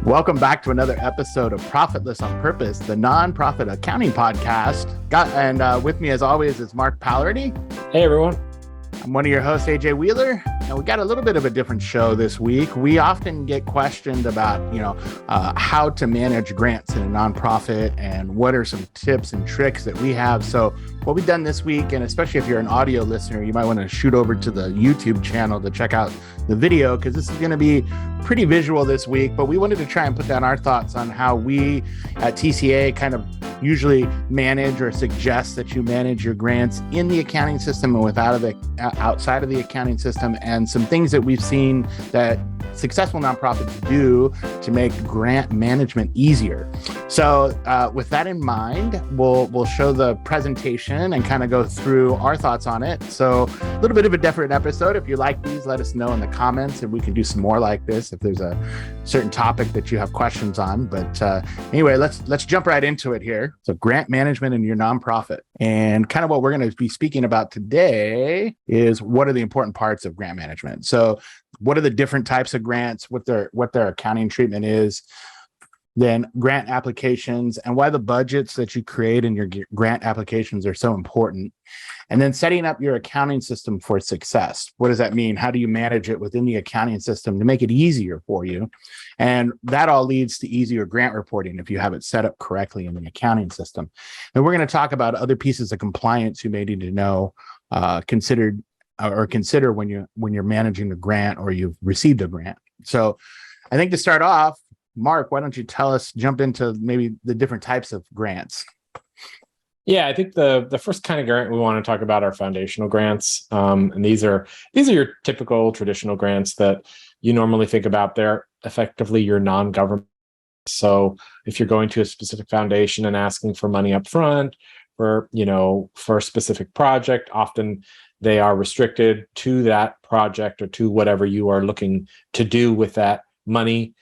Welcome back to another episode of Profitless on Purpose, the nonprofit accounting podcast. With me, as always, is Mark Pallardy. Hey, everyone. I'm one of your hosts, AJ Wheeler, and we got a little bit of a different show this week. We often get questioned about, how to manage grants in a nonprofit and what are some tips and tricks that we have. So what we've done this week, and especially if you're an audio listener, you might want to shoot over to the YouTube channel to check out the video, because this is going to be pretty visual this week, but we wanted to try and put down our thoughts on how we at TCA kind of usually manage or suggest that you manage your grants in the accounting system and outside of the accounting system, and some things that we've seen that successful nonprofits do to make grant management easier. So with that in mind, we'll show the presentation and kind of go through our thoughts on it. So a little bit of a different episode. If you like these, let us know in the comments and we can do some more like this if there's a certain topic that you have questions on. But anyway, let's jump right into it here. So grant management in your nonprofit. And kind of what we're going to be speaking about today is what are the important parts of grant management. So what are the different types of grants, what their accounting treatment is, then grant applications, and why the budgets that you create in your grant applications are so important. And then setting up your accounting system for success. What does that mean? How do you manage it within the accounting system to make it easier for you? And that all leads to easier grant reporting if you have it set up correctly in the accounting system. And we're going to talk about other pieces of compliance you may need to know, consider when you're managing the grant or you've received a grant. So I think to start off, Mark, why don't you jump into maybe the different types of grants? Yeah, I think the first kind of grant we want to talk about are foundational grants. And these are your typical traditional grants that you normally think about. They're effectively your non-government. So if you're going to a specific foundation and asking for money up front for a specific project, often they are restricted to that project or to whatever you are looking to do with that money.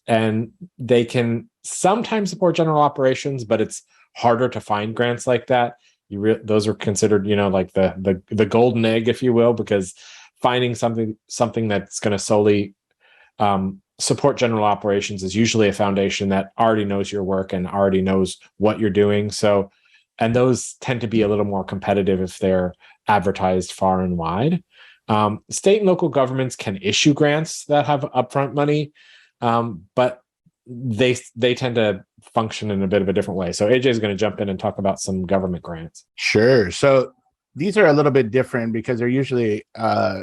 And they can sometimes support general operations, but it's harder to find grants like that. Those are considered, like the golden egg, if you will, because finding something that's going to solely support general operations is usually a foundation that already knows your work and already knows what you're doing. So, and those tend to be a little more competitive if they're advertised far and wide. State and local governments can issue grants that have upfront money, but they tend to function in a bit of a different way. So AJ is going to jump in and talk about some government grants. Sure. So these are a little bit different because they're usually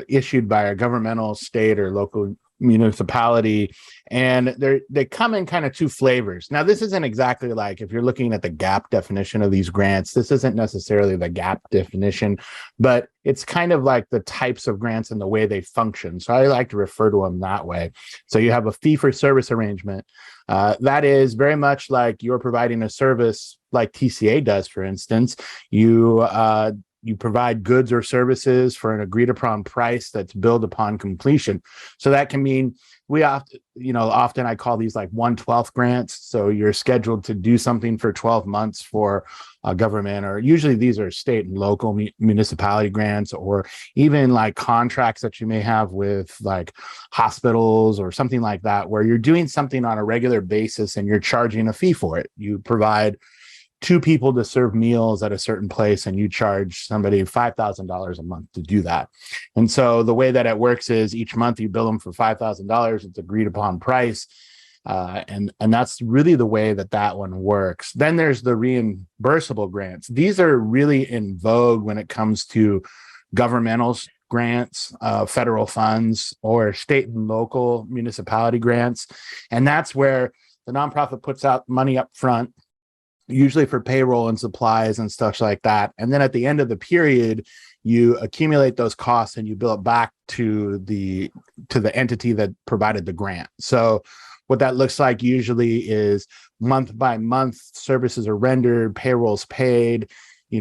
issued by a governmental, state, or local municipality, and they come in kind of two flavors. Now, this isn't exactly like if you're looking at the GAP definition of these grants, this isn't necessarily the GAP definition, but it's kind of like the types of grants and the way they function. So I like to refer to them that way. So you have a fee-for-service arrangement. That is very much like you're providing a service like TCA does, for instance. You provide goods or services for an agreed upon price that's billed upon completion. So that can mean often I call these like 1/12 grants. So you're scheduled to do something for 12 months for a government, or usually these are state and local municipality grants, or even like contracts that you may have with like hospitals or something like that, where you're doing something on a regular basis and you're charging a fee for it. You provide 2 people to serve meals at a certain place, and you charge somebody $5,000 a month to do that. And so the way that it works is each month you bill them for $5,000. It's agreed upon price. And that's really the way that one works. Then there's the reimbursable grants. These are really in vogue when it comes to governmental grants, federal funds, or state and local municipality grants. And that's where the nonprofit puts out money up front, usually for payroll and supplies and stuff like that. And then at the end of the period, you accumulate those costs and you bill it back to the entity that provided the grant. So what that looks like usually is month by month services are rendered, payrolls paid,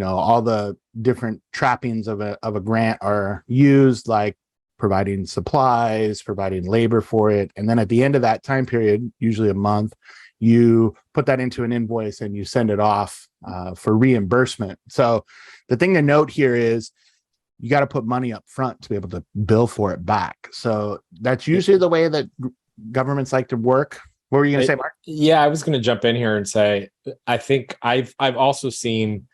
all the different trappings of a grant are used, like providing supplies, providing labor for it. And then at the end of that time period, usually a month, you put that into an invoice and you send it off for reimbursement. So the thing to note here is you got to put money up front to be able to bill for it back. So that's usually the way that governments like to work. What were you going to say, Mark? Yeah, I was going to jump in here and say, I think I've also seen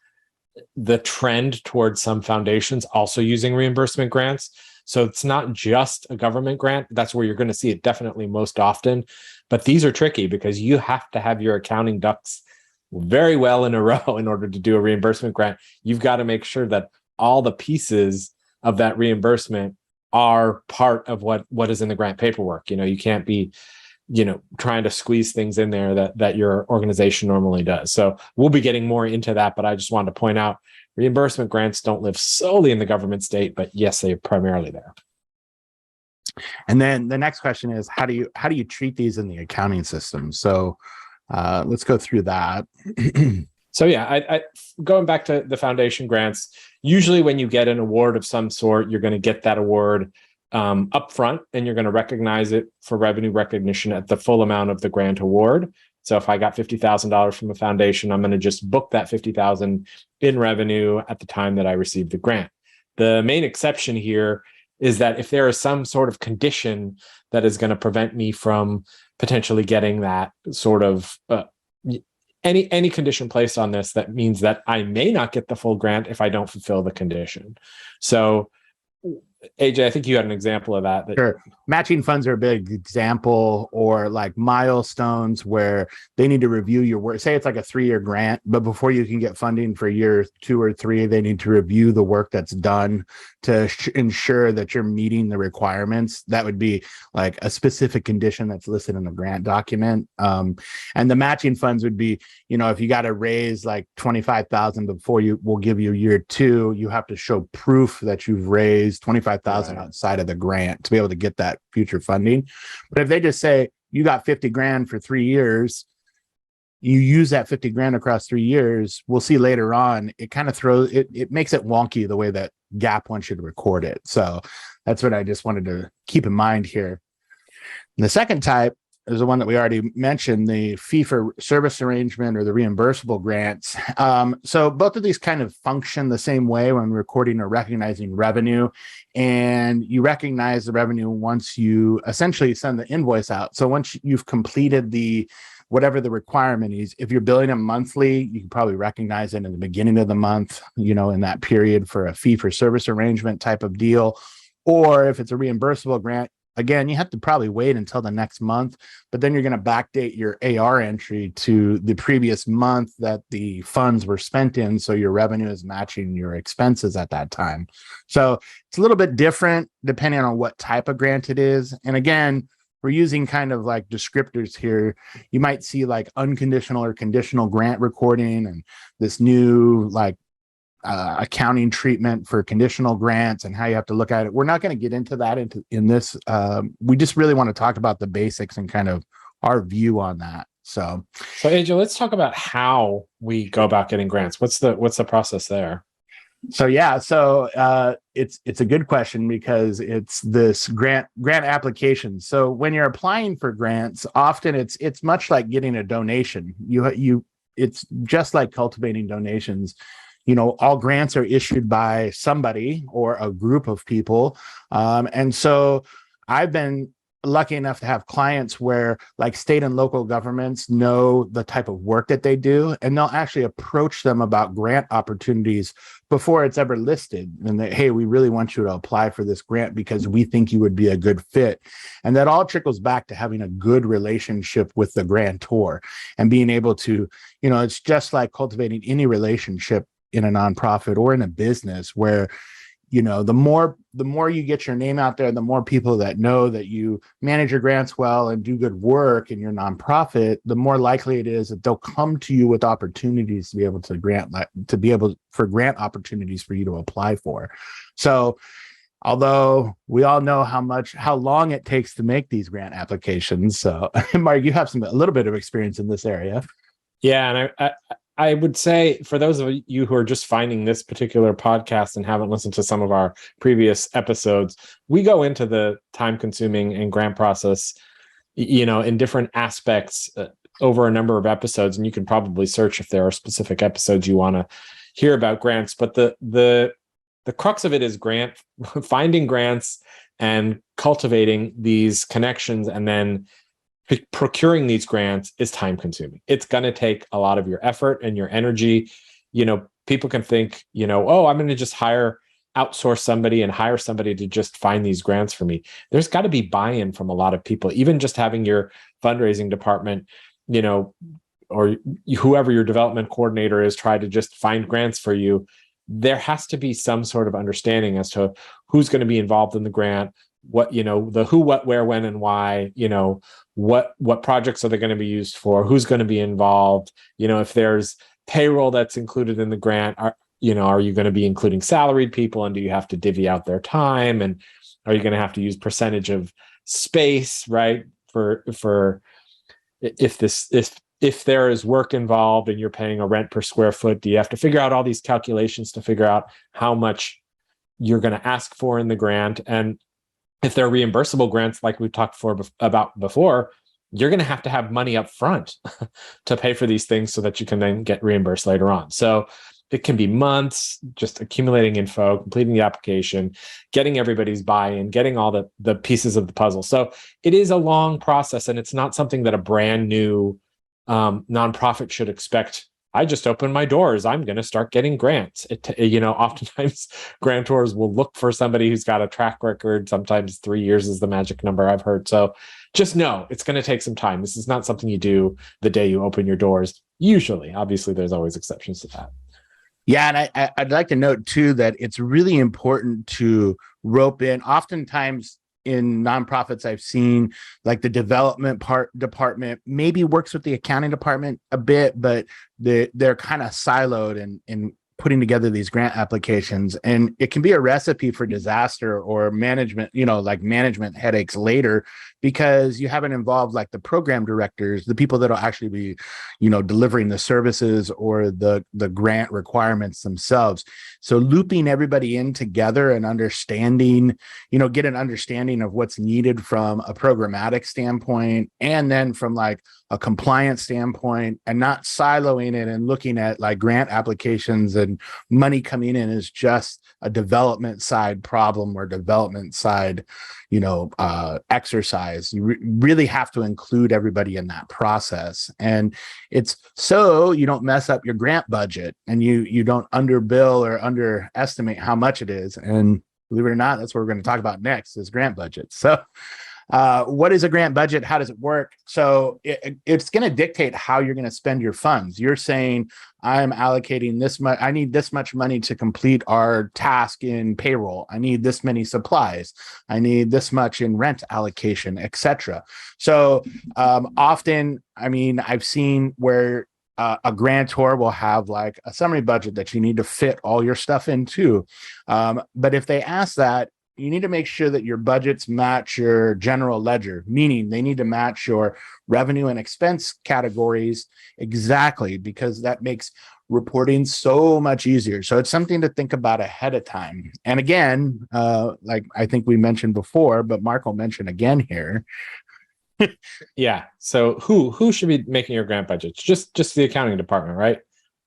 the trend towards some foundations also using reimbursement grants. So it's not just a government grant. That's where you're going to see it definitely most often. But these are tricky because you have to have your accounting ducks very well in a row in order to do a reimbursement grant. You've got to make sure that all the pieces of that reimbursement are part of what is in the grant paperwork. You can't be trying to squeeze things in there that your organization normally does. So we'll be getting more into that, but I just wanted to point out reimbursement grants don't live solely in the government state, but yes, they're primarily there. And then the next question is, how do you treat these in the accounting system? So let's go through that. So yeah, I going back to the foundation grants, usually when you get an award of some sort, you're going to get that award up front, and you're going to recognize it for revenue recognition at the full amount of the grant award. So if I got $50,000 from a foundation, I'm going to just book that $50,000 in revenue at the time that I received the grant. The main exception here is that if there is some sort of condition that is going to prevent me from potentially getting that sort of any condition placed on this, that means that I may not get the full grant if I don't fulfill the condition. So AJ, I think you had an example of that. Sure. Matching funds are a big example, or like milestones where they need to review your work. Say it's like a 3-year grant, but before you can get funding for year 2 or 3, they need to review the work that's done to ensure that you're meeting the requirements. That would be like a specific condition that's listed in the grant document. And the matching funds would be, if you got to raise like $25,000 before you will give you year 2, you have to show proof that you've raised $25,000 outside of the grant to be able to get that future funding. But if they just say you got $50,000 for 3 years, you use that $50,000 across 3 years, we'll see later on, it kind of throws it makes it wonky the way that GAAP wants you to record it. So that's what I just wanted to keep in mind here. And the second type is the one that we already mentioned, the fee for service arrangement or the reimbursable grants. So both of these kind of function the same way when recording or recognizing revenue. And you recognize the revenue once you essentially send the invoice out. So once you've completed whatever the requirement is, if you're billing them monthly, you can probably recognize it in the beginning of the month, in that period for a fee for service arrangement type of deal. Or if it's a reimbursable grant, again, you have to probably wait until the next month, but then you're going to backdate your AR entry to the previous month that the funds were spent in. So your revenue is matching your expenses at that time. So it's a little bit different depending on what type of grant it is. And again, we're using kind of like descriptors here. You might see like unconditional or conditional grant recording and this new like accounting treatment for conditional grants and how you have to look at it. We're not going to get into that in this. We just really want to talk about the basics and kind of our view on that. So AJ, let's talk about how we go about getting grants. What's the process there? So yeah, it's a good question because it's this grant application. So when you're applying for grants, often it's much like getting a donation. It's just like cultivating donations. All grants are issued by somebody or a group of people. And so I've been lucky enough to have clients where like state and local governments know the type of work that they do, and they'll actually approach them about grant opportunities before it's ever listed. And hey, we really want you to apply for this grant because we think you would be a good fit. And that all trickles back to having a good relationship with the grantor and being able to, it's just like cultivating any relationship in a nonprofit or in a business where, the more you get your name out there, the more people that know that you manage your grants well and do good work in your nonprofit, the more likely it is that they'll come to you with opportunities to be able to for grant opportunities for you to apply for. So although we all know how long it takes to make these grant applications. So Mark, you have a little bit of experience in this area. Yeah. And I would say for those of you who are just finding this particular podcast and haven't listened to some of our previous episodes, we go into the time-consuming and grant process, in different aspects over a number of episodes. And you can probably search if there are specific episodes you want to hear about grants. But the crux of it is finding grants and cultivating these connections, and then procuring these grants is time consuming. It's going to take a lot of your effort and your energy. People can think, oh, I'm going to just outsource somebody and hire somebody to just find these grants for me. There's got to be buy-in from a lot of people. Even just having your fundraising department, or whoever your development coordinator is, try to just find grants for you. There has to be some sort of understanding as to who's going to be involved in the grant, what, the who, what, where, when, and why, what projects are they going to be used for, who's going to be involved, if there's payroll that's included in the grant, are you going to be including salaried people, and do you have to divvy out their time, and are you going to have to use percentage of space, right? For if there is work involved and you're paying a rent per square foot, do you have to figure out all these calculations to figure out how much you're going to ask for in the grant? And if they're reimbursable grants, like we've talked about before, you're going to have money up front to pay for these things so that you can then get reimbursed later on. So it can be months just accumulating info, completing the application, getting everybody's buy-in, getting all the pieces of the puzzle. So it is a long process, and it's not something that a brand new nonprofit should expect. I just opened my doors, I'm going to start getting grants. Oftentimes grantors will look for somebody who's got a track record. Sometimes 3 years is the magic number, I've heard. So just know it's going to take some time. This is not something you do the day you open your doors. Usually, obviously, there's always exceptions to that. Yeah, and I'd like to note too that it's really important to rope in. Oftentimes in nonprofits, I've seen like the development department maybe works with the accounting department a bit, but they're kind of siloed in putting together these grant applications, and it can be a recipe for disaster or management, like management headaches later, because you haven't involved like the program directors, the people that'll actually be, delivering the services or the grant requirements themselves. So looping everybody in together and understanding, get an understanding of what's needed from a programmatic standpoint, and then from like a compliance standpoint, and not siloing it and looking at like grant applications and money coming in as just a development side problem or development side, exercise. You really have to include everybody in that process. And it's so you don't mess up your grant budget and you don't underbill or underestimate how much it is. And believe it or not, that's what we're going to talk about next is grant budget. So what is a grant budget? How does it work? So it's going to dictate how you're going to spend your funds. You're saying, I'm allocating this much. I need this much money to complete our task in payroll. I need this many supplies. I need this much in rent allocation, etc. So often, I've seen where a grantor will have like a summary budget that you need to fit all your stuff into. But if they ask that, you need to make sure that your budgets match your general ledger, meaning they need to match your revenue and expense categories exactly, because that makes reporting so much easier. So it's something to think about ahead of time. And again, like I think we mentioned before, but Mark will mention again here. Yeah. So who should be making your grant budgets? Just the accounting department, right?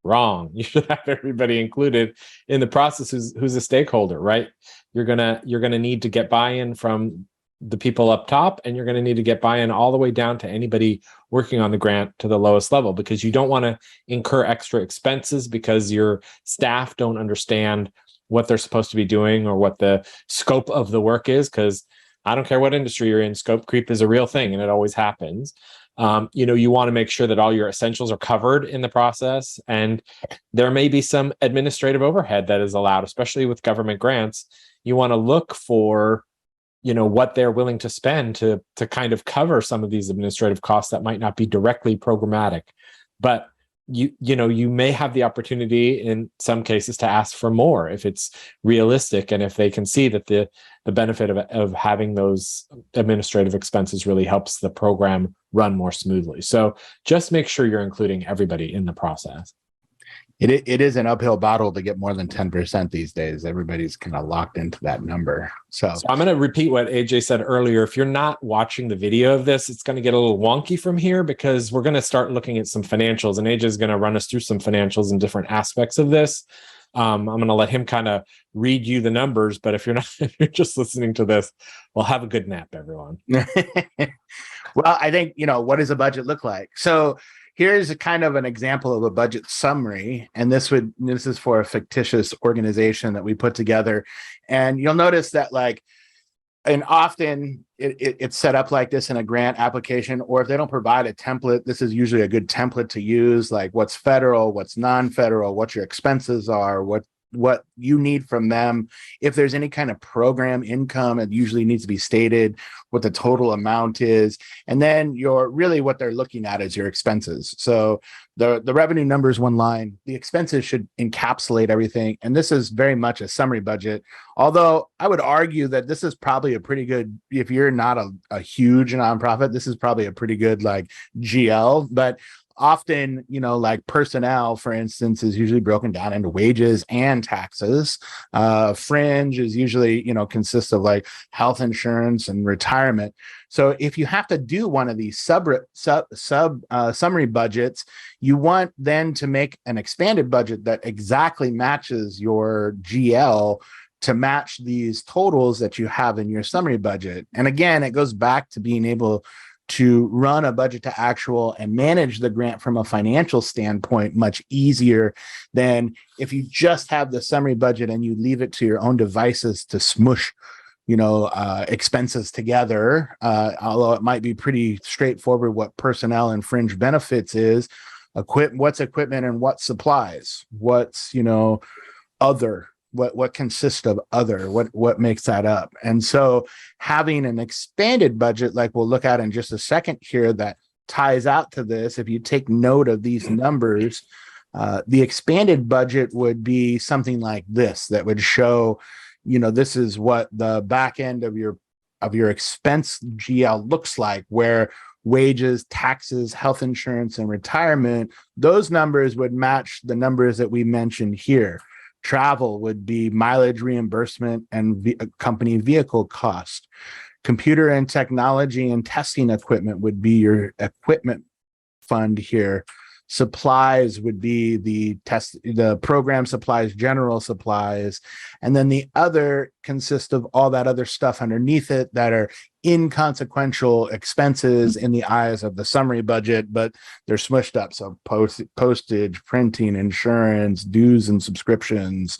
Wrong. You should have everybody included in the process who's a stakeholder, right? You're gonna need to get buy-in from the people up top, and you're going to need to get buy-in all the way down to anybody working on the grant to the lowest level, because you don't want to incur extra expenses because your staff don't understand what they're supposed to be doing or what the scope of the work is. Because I don't care what industry you're in, scope creep is a real thing and it always happens. You want to make sure that all your essentials are covered in the process, and there may be some administrative overhead that is allowed, especially with government grants. You want to look for what they're willing to spend to kind of cover some of these administrative costs that might not be directly programmatic. But you may have the opportunity in some cases to ask for more if it's realistic, and if they can see that the benefit of having those administrative expenses really helps the program run more smoothly. So just make sure you're including everybody in the process. It is an uphill battle to get more than 10% these days. Everybody's kind of locked into that number. So I'm going to repeat what AJ said earlier. If you're not watching the video of this, it's going to get a little wonky from here, because we're going to start looking at some financials, and AJ is going to run us through some financials and different aspects of this. I'm going to let him kind of read you the numbers. But if you're not, if you're just listening to this, well, have a good nap, everyone. Well, I think, what does a budget look like? So here's a kind of an example of a budget summary. And this is for a fictitious organization that we put together. And you'll notice that and often it's set up like this in a grant application, or if they don't provide a template, this is usually a good template to use, like what's federal, what's non-federal, what your expenses are, what you need from them. If there's any kind of program income, it usually needs to be stated what the total amount is. And then what they're looking at is your expenses. So the revenue number is one line. The expenses should encapsulate everything. And this is very much a summary budget. Although I would argue that this is probably a pretty good, if you're not a huge nonprofit, this is probably a pretty good GL. But often, like personnel, for instance, is usually broken down into wages and taxes. Fringe is usually, consists of health insurance and retirement. So if you have to do one of these summary budgets, you want then to make an expanded budget that exactly matches your GL to match these totals that you have in your summary budget. And again, it goes back to being able to run a budget to actual and manage the grant from a financial standpoint much easier than if you just have the summary budget and you leave it to your own devices to smush expenses together. Although it might be pretty straightforward what personnel and fringe benefits is, what's equipment and what supplies, what's other, what consists of other, what makes that up. And so having an expanded budget, like we'll look at in just a second here, that ties out to this, if you take note of these numbers, the expanded budget would be something like this, that would show, this is what the back end of your expense GL looks like, where wages, taxes, health insurance, and retirement, those numbers would match the numbers that we mentioned here. Travel would be mileage reimbursement and company vehicle cost. Computer and technology and testing equipment would be your equipment fund here. Supplies would be the program supplies, general supplies. And then the other consists of all that other stuff underneath it that are inconsequential expenses in the eyes of the summary budget, but they're smushed up. So postage, printing, insurance, dues and subscriptions,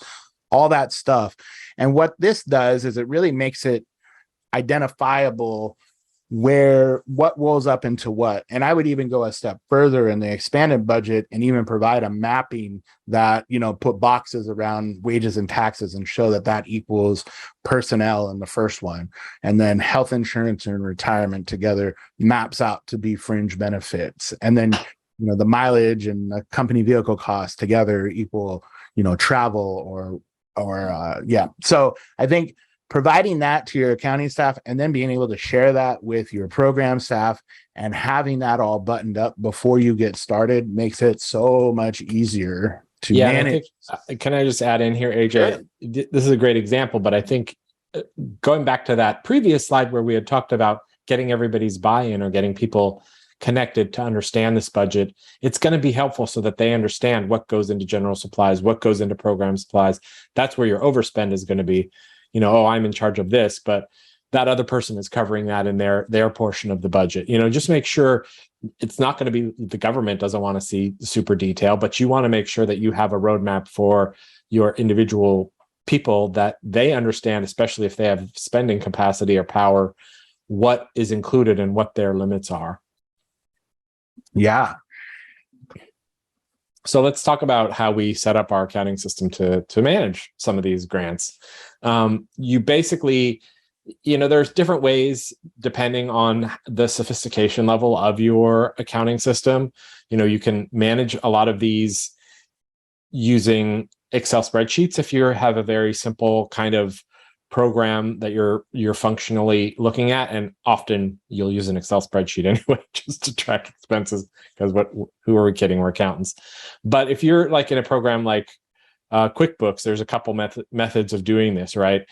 all that stuff. And what this does is it really makes it identifiable what rolls up into what. And I would even go a step further in the expanded budget and even provide a mapping that, put boxes around wages and taxes and show that equals personnel in the first one. And then health insurance and retirement together maps out to be fringe benefits. And then, the mileage and the company vehicle costs together equal, travel or yeah. So I think providing that to your accounting staff and then being able to share that with your program staff and having that all buttoned up before you get started makes it so much easier to manage. Can I just add in here, AJ? Sure. This is a great example, but I think going back to that previous slide where we had talked about getting everybody's buy-in or getting people connected to understand this budget, it's going to be helpful so that they understand what goes into general supplies, what goes into program supplies. That's where your overspend is going to be. I'm in charge of this, but that other person is covering that in their portion of the budget. Just make sure it's not going to be, the government doesn't want to see super detail, but you want to make sure that you have a roadmap for your individual people, that they understand, especially if they have spending capacity or power, what is included and what their limits are. Yeah. So let's talk about how we set up our accounting system to manage some of these grants. You basically, there's different ways depending on the sophistication level of your accounting system. You can manage a lot of these using Excel spreadsheets if you have a very simple kind of program that you're functionally looking at, and often you'll use an Excel spreadsheet anyway just to track expenses, because who are we kidding, we're accountants. But if you're in a program like QuickBooks, there's a couple methods of doing this, right?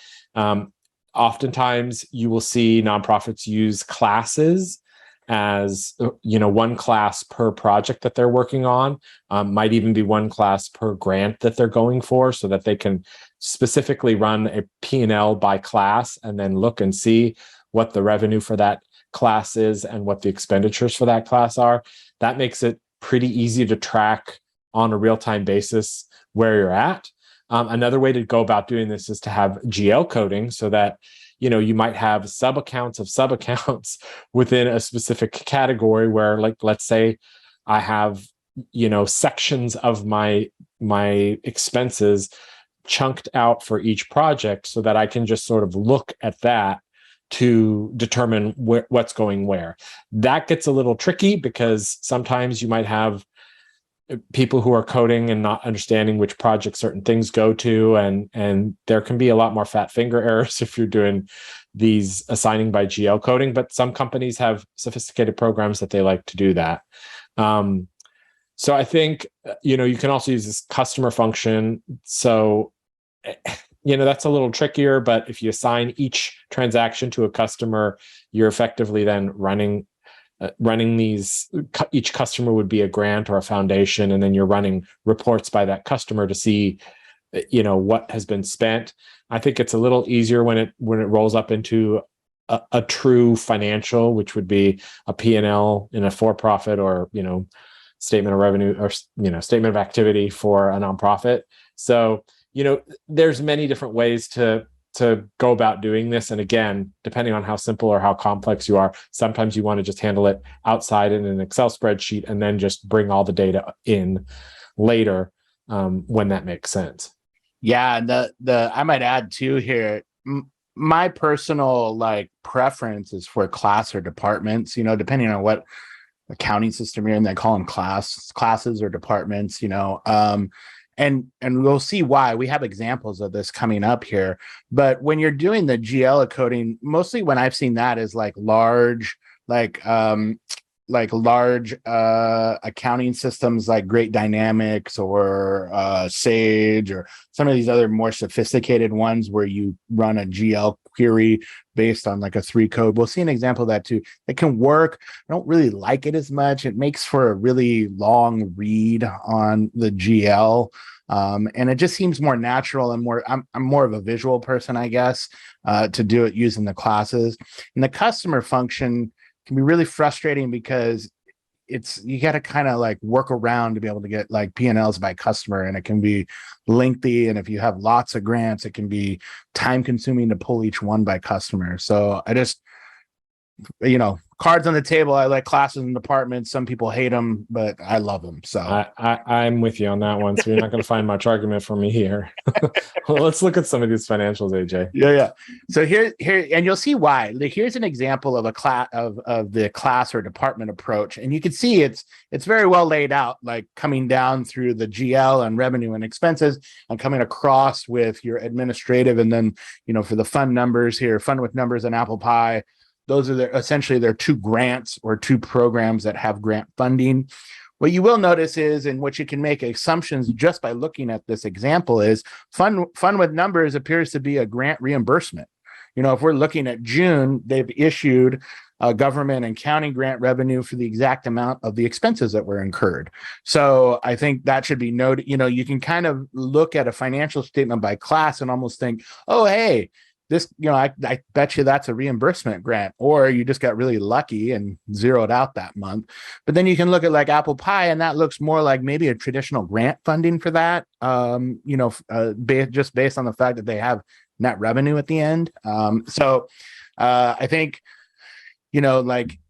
Oftentimes you will see nonprofits use classes as one class per project that they're working on, might even be one class per grant that they're going for, so that they can specifically run a P&L by class and then look and see what the revenue for that class is and what the expenditures for that class are. That makes it pretty easy to track on a real-time basis where you're at. Another way to go about doing this is to have GL coding, so that you might have sub-accounts of sub-accounts within a specific category, where, like, let's say I have sections of my expenses chunked out for each project, so that I can just sort of look at that to determine what's going where. That gets a little tricky, because sometimes you might have people who are coding and not understanding which project certain things go to, and there can be a lot more fat finger errors if you're doing these assigning by GL coding. But some companies have sophisticated programs that they like to do that. So I think you can also use this customer function. So that's a little trickier, but if you assign each transaction to a customer, you're effectively then running these. Each customer would be a grant or a foundation, and then you're running reports by that customer to see what has been spent. I think it's a little easier when it rolls up into a true financial, which would be a P&L in a for-profit, or statement of revenue, or statement of activity for a nonprofit. So there's many different ways to go about doing this. And again, depending on how simple or how complex you are, sometimes you want to just handle it outside in an Excel spreadsheet and then just bring all the data in later, when that makes sense. Yeah, the I might add too here, my personal preference is for class or departments, depending on what accounting system you're in. They call them classes or departments, and we'll see why. We have examples of this coming up here. But when you're doing the GL coding, mostly when I've seen that is large accounting systems like Great Dynamics or Sage, or some of these other more sophisticated ones where you run a GL query based on a 3-code. We'll see an example of that too. It can work. I don't really like it as much. It makes for a really long read on the GL. And it just seems more natural and I'm more of a visual person, I guess, to do it using the classes. And the customer function can be really frustrating, because you got to kind of work around to be able to get P&Ls by customer, and it can be lengthy. And if you have lots of grants, it can be time consuming to pull each one by customer. So I just, cards on the table. I like classes and departments. Some people hate them, but I love them. So I'm with you on that one. So you're not going to find much argument for me here. Well, let's look at some of these financials, AJ. Yeah. So here, and you'll see why. Here's an example of a class of the class or department approach, and you can see it's very well laid out, coming down through the GL and revenue and expenses, and coming across with your administrative, and then for the fund numbers here, fund with numbers and apple pie. Those are essentially their 2 grants or 2 programs that have grant funding. What you will notice is, and what you can make assumptions just by looking at this example, is fund with numbers appears to be a grant reimbursement. If we're looking at June, they've issued a government and county grant revenue for the exact amount of the expenses that were incurred. So I think that should be noted. You can kind of look at a financial statement by class and almost think, oh, hey, this, I bet you that's a reimbursement grant, or you just got really lucky and zeroed out that month. But then you can look at apple pie, and that looks more like maybe a traditional grant funding for that, just based on the fact that they have net revenue at the end. So I think,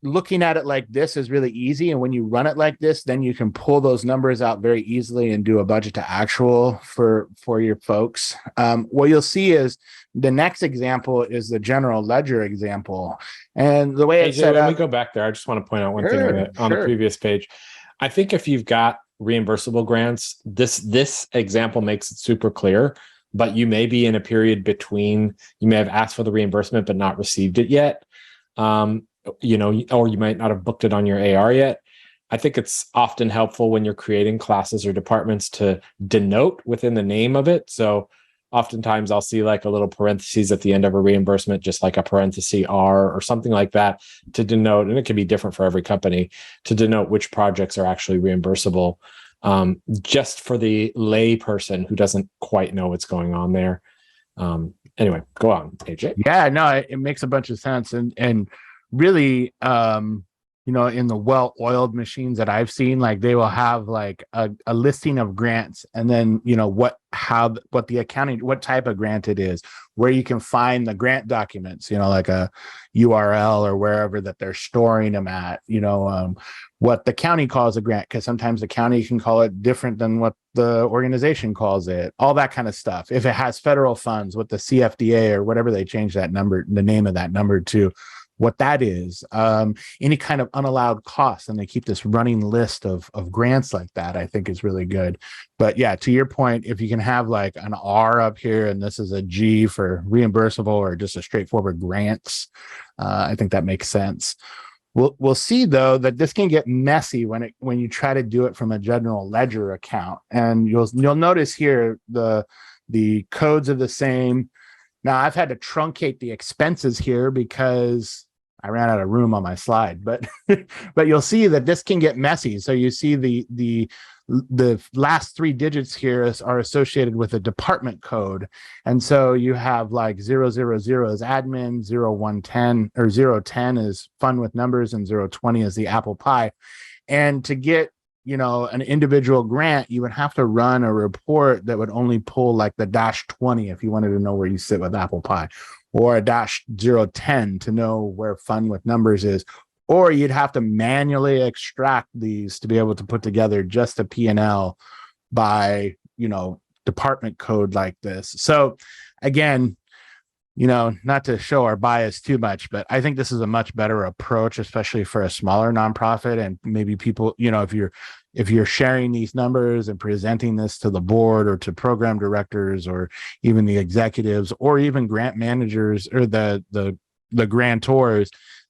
looking at it like this is really easy. And when you run it like this, then you can pull those numbers out very easily and do a budget to actual for your folks. What you'll see is the next example is the general ledger example. And the way it's set up. When we go back there, I just want to point out one thing on the previous page. I think if you've got reimbursable grants, this example makes it super clear, but you may be in a period between, you may have asked for the reimbursement but not received it yet. Or you might not have booked it on your AR yet. I think it's often helpful when you're creating classes or departments to denote within the name of it. So, oftentimes I'll see like a little parentheses at the end of a reimbursement, just like a parenthesis R or something like that to denote, and it can be different for every company, to denote which projects are actually reimbursable, just for the lay person who doesn't quite know what's going on there. Anyway, go on, AJ. Yeah, no, it makes a bunch of sense. And really, in the well-oiled machines that I've seen, like they will have like a listing of grants, and then what the accounting, what type of grant it is, where you can find the grant documents, like a URL or wherever that they're storing them at, what the county calls a grant, because sometimes the county can call it different than what the organization calls it, all that kind of stuff. If it has federal funds, what the CFDA or whatever they change that number, the name of that number to, what that is, any kind of unallowed costs, and they keep this running list of grants like that, I think is really good. But yeah, to your point, if you can have like an R up here and this is a G for reimbursable or just a straightforward grants, I think that makes sense. We'll see though that this can get messy when you try to do it from a general ledger account, and you'll notice here the codes are the same. Now I've had to truncate the expenses here because I ran out of room on my slide, but but you'll see that this can get messy. So you see the last three digits here are associated with a department code. And so you have like 000 is admin, 0110 or 010 is fun with numbers, and 020 is the apple pie. And to get an individual grant, you would have to run a report that would only pull like the -20 if you wanted to know where you sit with apple pie, or a -010 to know where fun with numbers is. Or you'd have to manually extract these to be able to put together just a P&L by, department code like this. So again, not to show our bias too much, but I think this is a much better approach, especially for a smaller nonprofit. And maybe people, if you're sharing these numbers and presenting this to the board or to program directors or even the executives or even grant managers or the grantors,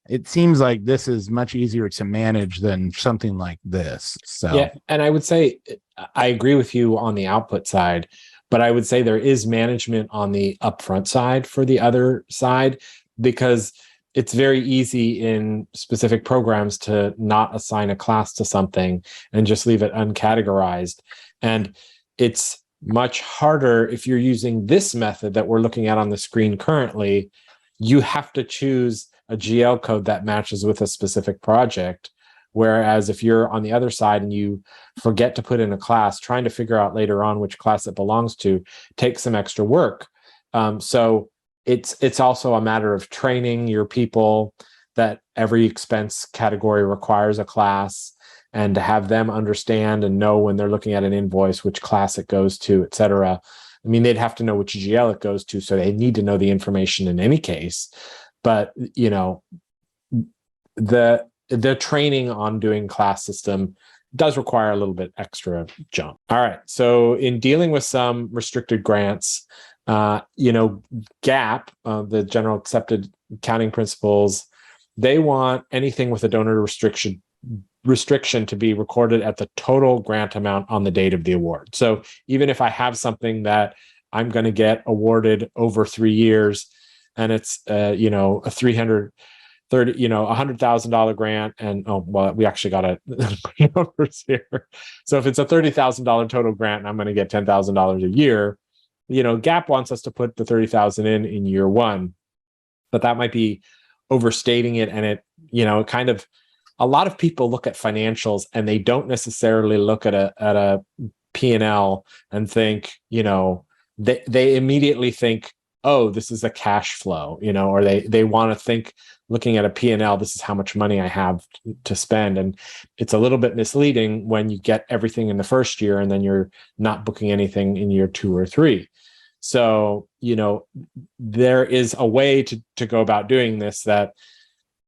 it seems like this is much easier to manage than something like this. So yeah, and I would say I agree with you on the output side, but I would say there is management on the upfront side for the other side, because it's very easy in specific programs to not assign a class to something and just leave it uncategorized. And it's much harder if you're using this method that we're looking at on the screen currently. You have to choose a GL code that matches with a specific project. Whereas if you're on the other side and you forget to put in a class, trying to figure out later on which class it belongs to takes some extra work. So it's also a matter of training your people that every expense category requires a class, and to have them understand and know when they're looking at an invoice which class it goes to, et cetera. I mean, they'd have to know which GL it goes to, so they need to know the information in any case. But the training on doing class system does require a little bit extra jump. All right. So in dealing with some restricted grants, GAAP, the general accepted accounting principles, they want anything with a donor restriction to be recorded at the total grant amount on the date of the award. So even if I have something that I'm going to get awarded over 3 years, and it's a $100,000 grant, and we actually got it numbers here. So if it's a $30,000 total grant and I'm going to get $10,000 a year, GAAP wants us to put the $30,000 in year one, but that might be overstating it. And it kind of, a lot of people look at financials and they don't necessarily look at a P&L and think, they immediately think, oh, this is a cash flow, or they want to think, looking at a P&L, this is how much money I have to spend. And it's a little bit misleading when you get everything in the first year and then you're not booking anything in year 2 or 3. So, there is a way to go about doing this that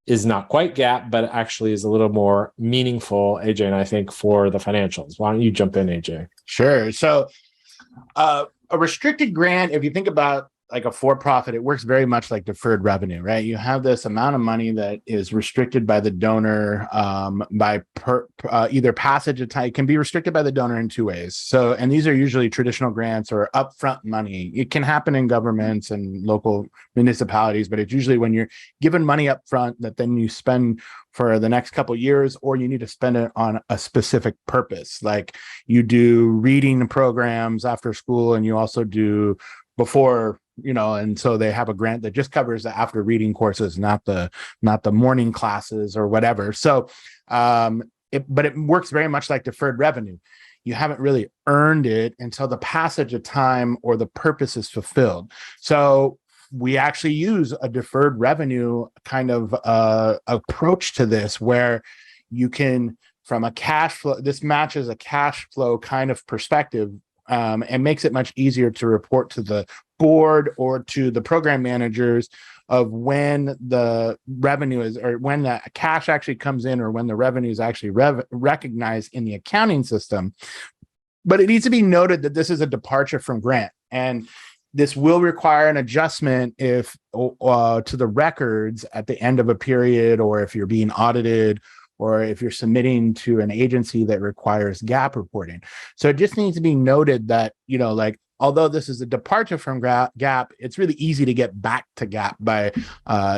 is not quite GAAP, but actually is a little more meaningful, AJ, and I think for the financials. Why don't you jump in, AJ? sure. So a restricted grant, if you think about like a for-profit, it works very much like deferred revenue, right? You have this amount of money that is restricted by the donor by either passage of time. It can be restricted by the donor in two ways. So, and these are usually traditional grants or upfront money. It can happen in governments and local municipalities, but it's usually when you're given money up front that then you spend for the next couple of years, or you need to spend it on a specific purpose. Like you do reading programs after school, and you also do before, and so they have a grant that just covers the after reading courses, not the morning classes or whatever. So but it works very much like deferred revenue. You haven't really earned it until the passage of time or the purpose is fulfilled. So we actually use a deferred revenue kind of approach to this, where you can, from a cash flow, this matches a cash flow kind of perspective, and makes it much easier to report to the board or to the program managers of when the revenue is, or when the cash actually comes in, or when the revenue is actually recognized in the accounting system. But it needs to be noted that this is a departure from grant, and this will require an adjustment if to the records at the end of a period, or if you're being audited, or if you're submitting to an agency that requires GAAP reporting. So it just needs to be noted that, although this is a departure from GAAP, it's really easy to get back to GAAP by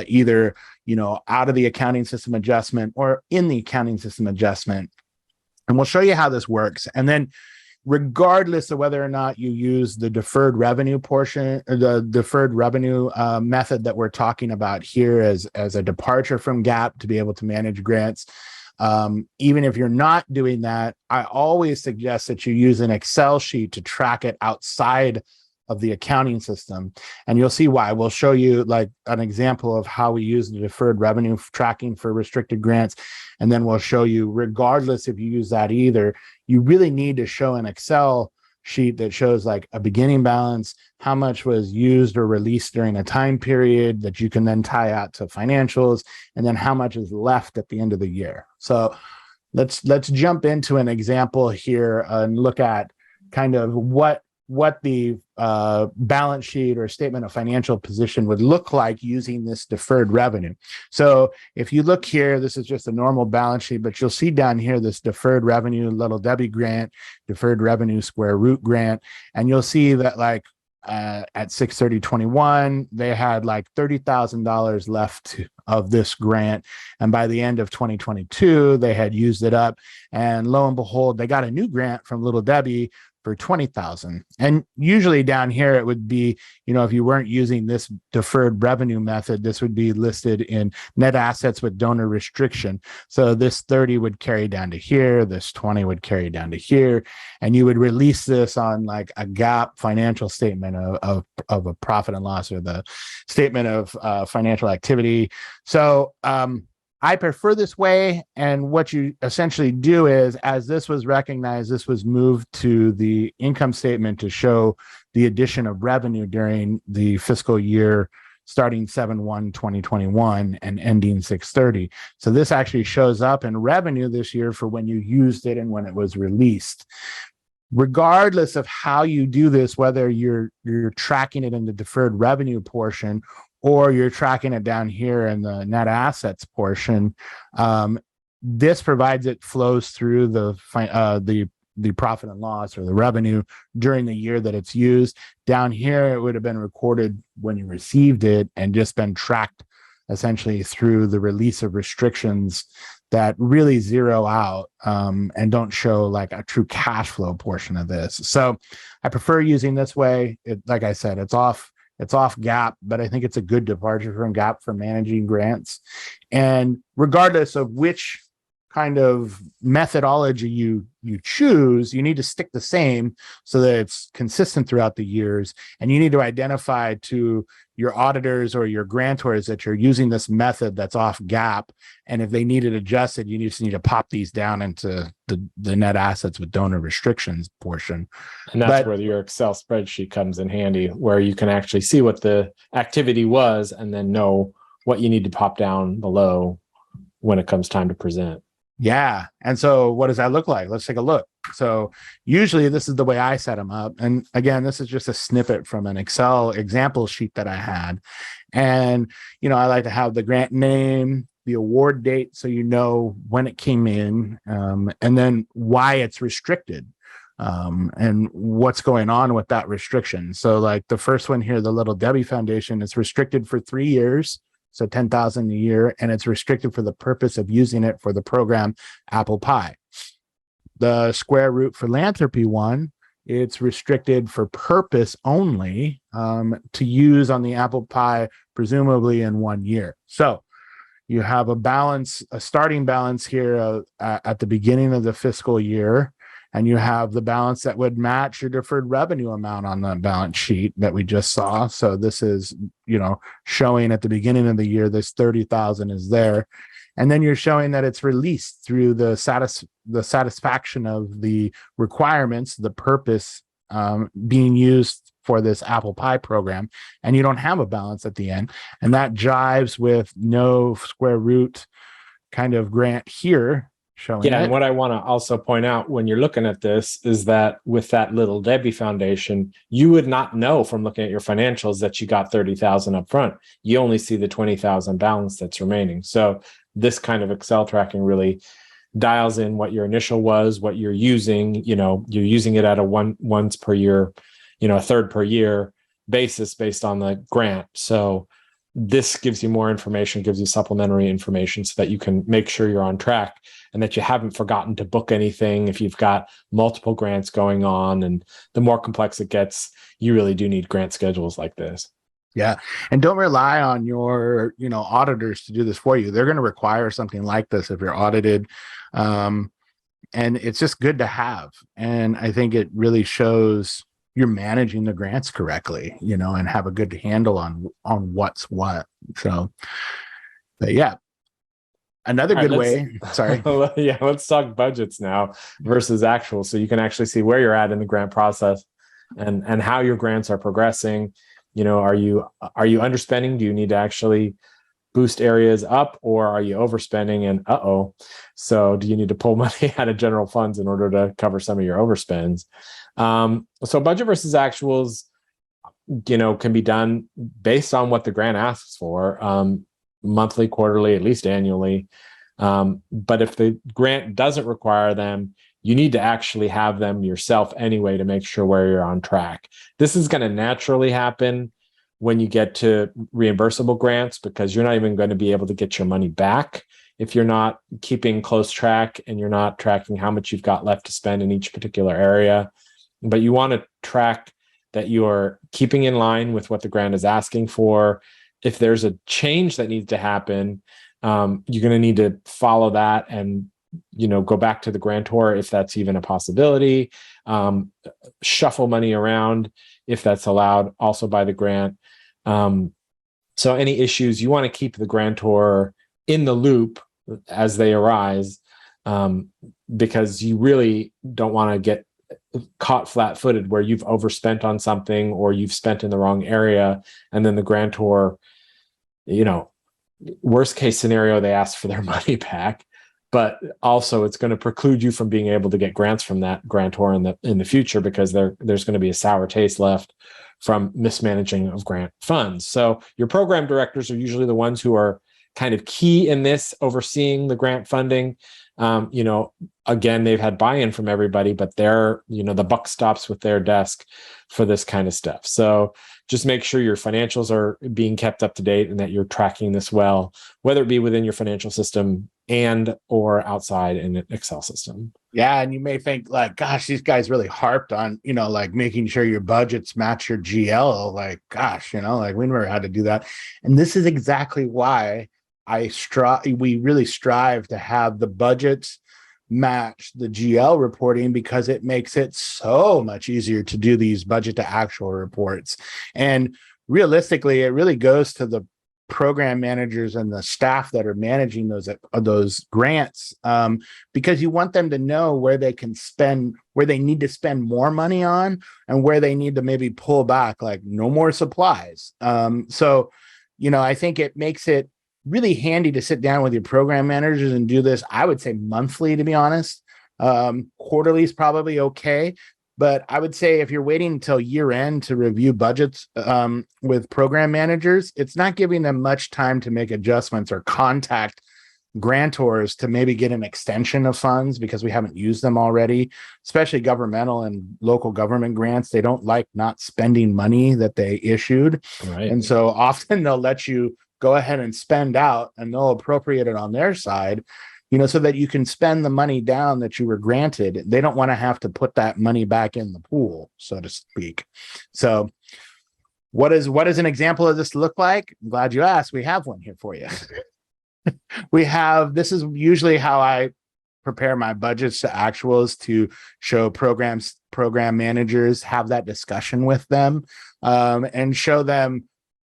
either, out of the accounting system adjustment or in the accounting system adjustment. And we'll show you how this works. And then regardless of whether or not you use the deferred revenue portion, or the deferred revenue method that we're talking about here as a departure from GAAP to be able to manage grants, even if you're not doing that, I always suggest that you use an Excel sheet to track it outside of the accounting system. And you'll see why. We'll show you like an example of how we use the deferred revenue tracking for restricted grants. And then we'll show you, regardless if you use that either, you really need to show an Excel sheet that shows like a beginning balance, how much was used or released during a time period that you can then tie out to financials, and then how much is left at the end of the year. So let's jump into an example here and look at kind of what the balance sheet or statement of financial position would look like using this deferred revenue. So if you look here, this is just a normal balance sheet, but you'll see down here this deferred revenue Little Debbie grant, deferred revenue square root grant, and you'll see that like at 6/30/21, they had like $30,000 left of this grant, and by the end of 2022, they had used it up. And lo and behold, they got a new grant from Little Debbie for $20,000. And usually down here, it would be, if you weren't using this deferred revenue method, this would be listed in net assets with donor restriction. So this 30 would carry down to here, this 20 would carry down to here, and you would release this on like a GAAP financial statement of a profit and loss, or the statement of financial activity. So, I prefer this way. And what you essentially do is, as this was recognized, this was moved to the income statement to show the addition of revenue during the fiscal year starting 7/1/2021 and ending 6/30. So this actually shows up in revenue this year for when you used it and when it was released. Regardless of how you do this, whether you're tracking it in the deferred revenue portion or you're tracking it down here in the net assets portion, this provides it flows through the profit and loss, or the revenue, during the year that it's used. Down here, it would have been recorded when you received it and just been tracked essentially through the release of restrictions that really zero out and don't show like a true cash flow portion of this. So I prefer using this way. Like I said, it's off GAAP, but I think it's a good departure from GAAP for managing grants. And regardless of which kind of methodology you choose, you need to stick the same so that it's consistent throughout the years. And you need to identify to your auditors or your grantors that you're using this method that's off GAAP. And if they need it adjusted, you just need to pop these down into the net assets with donor restrictions portion. And that's where your Excel spreadsheet comes in handy, where you can actually see what the activity was and then know what you need to pop down below when it comes time to present. Yeah. And so what does that look like? Let's take a look. So usually this is the way I set them up. And again, this is just a snippet from an Excel example sheet that I had. And, I like to have the grant name, the award date, so you know when it came in, and then why it's restricted, and what's going on with that restriction. So like the first one here, the Little Debbie Foundation, is restricted for 3 years. So 10,000 a year, and it's restricted for the purpose of using it for the program Apple Pie. The Square Root Philanthropy one, it's restricted for purpose only, to use on the Apple Pie, presumably in 1 year. So you have a starting balance here at the beginning of the fiscal year, and you have the balance that would match your deferred revenue amount on the balance sheet that we just saw. So this is, showing at the beginning of the year, this 30,000 is there. And then you're showing that it's released through the satisfaction of the requirements, the purpose, being used for this Apple Pie program, and you don't have a balance at the end. And that jives with no square root kind of grant here showing Yeah, it. and what I want to also point out when you're looking at this is that with that Little Debbie Foundation, you would not know from looking at your financials that you got 30,000 up front. You only see the 20,000 balance that's remaining. So this kind of Excel tracking really dials in what your initial was, what you're using. You're using it at a once per year, a third per year basis based on the grant. So this gives you more information, gives you supplementary information so that you can make sure you're on track and that you haven't forgotten to book anything if you've got multiple grants going on. And the more complex it gets, you really do need grant schedules like this. Yeah. And don't rely on your, auditors to do this for you. They're going to require something like this if you're audited. And it's just good to have. And I think it really shows you're managing the grants correctly, and have a good handle on what's what. So, but yeah, another All right, good way. Sorry. Yeah, let's talk budgets now versus actual, so you can actually see where you're at in the grant process and how your grants are progressing. Are you underspending? Do you need to actually boost areas up, or are you overspending? And so do you need to pull money out of general funds in order to cover some of your overspends? So budget versus actuals, can be done based on what the grant asks for, monthly, quarterly, at least annually. But if the grant doesn't require them, you need to actually have them yourself anyway to make sure where you're on track. This is going to naturally happen when you get to reimbursable grants, because you're not even going to be able to get your money back if you're not keeping close track and you're not tracking how much you've got left to spend in each particular area. But you want to track that you're keeping in line with what the grant is asking for. If there's a change that needs to happen, you're going to need to follow that and go back to the grantor if that's even a possibility. Shuffle money around if that's allowed also by the grant. So any issues, you want to keep the grantor in the loop as they arise, because you really don't want to get caught flat-footed where you've overspent on something or you've spent in the wrong area, and then the grantor, worst case scenario, they ask for their money back. But also it's going to preclude you from being able to get grants from that grantor in the future, because there's going to be a sour taste left from mismanaging of grant funds. So your program directors are usually the ones who are kind of key in this, overseeing the grant funding. Again, they've had buy-in from everybody, but they're, the buck stops with their desk for this kind of stuff. So just make sure your financials are being kept up to date and that you're tracking this well, whether it be within your financial system and or outside in an Excel system. Yeah. And you may think like, gosh, these guys really harped on, like making sure your budgets match your GL. Like, gosh, we never had to do that. And this is exactly why we really strive to have the budgets match the GL reporting, because it makes it so much easier to do these budget to actual reports. And realistically, it really goes to the program managers and the staff that are managing those grants, because you want them to know where they can spend, where they need to spend more money on, and where they need to maybe pull back, like no more supplies. So I think it makes it really handy to sit down with your program managers and do this. I would say monthly, to be honest. Quarterly is probably okay. But I would say if you're waiting until year end to review budgets with program managers, it's not giving them much time to make adjustments or contact grantors to maybe get an extension of funds because we haven't used them already, especially governmental and local government grants. They don't like not spending money that they issued. Right. And so often they'll let you go ahead and spend out and they'll appropriate it on their side, so that you can spend the money down that you were granted. They don't want to have to put that money back in the pool, so to speak. So what does an example of this look like? I'm glad you asked. We have one here for you. This is usually how I prepare my budgets to actuals, to show program managers, have that discussion with them, and show them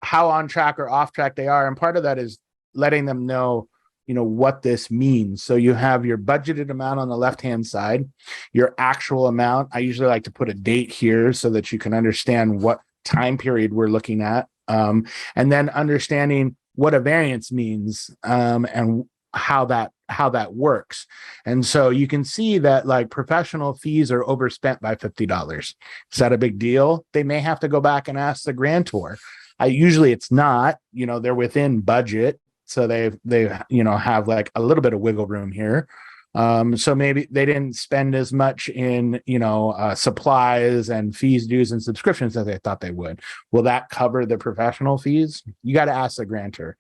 how on track or off track they are. And part of that is letting them know, what this means. So you have your budgeted amount on the left-hand side, your actual amount. I usually like to put a date here so that you can understand what time period we're looking at. And then understanding what a variance means, and how that works. And so you can see that like professional fees are overspent by $50. Is that a big deal? They may have to go back and ask the grantor. Usually it's not, they're within budget. So they have like a little bit of wiggle room here. So maybe they didn't spend as much in, supplies and fees, dues, and subscriptions as they thought they would. Will that cover the professional fees? You got to ask the grantor.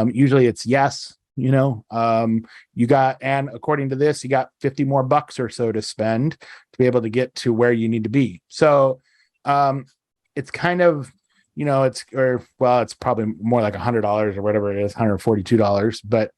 Usually it's yes. And according to this, you got 50 more bucks or so to spend to be able to get to where you need to be. So it's kind of, it's probably more like $100 or whatever it is, $142, but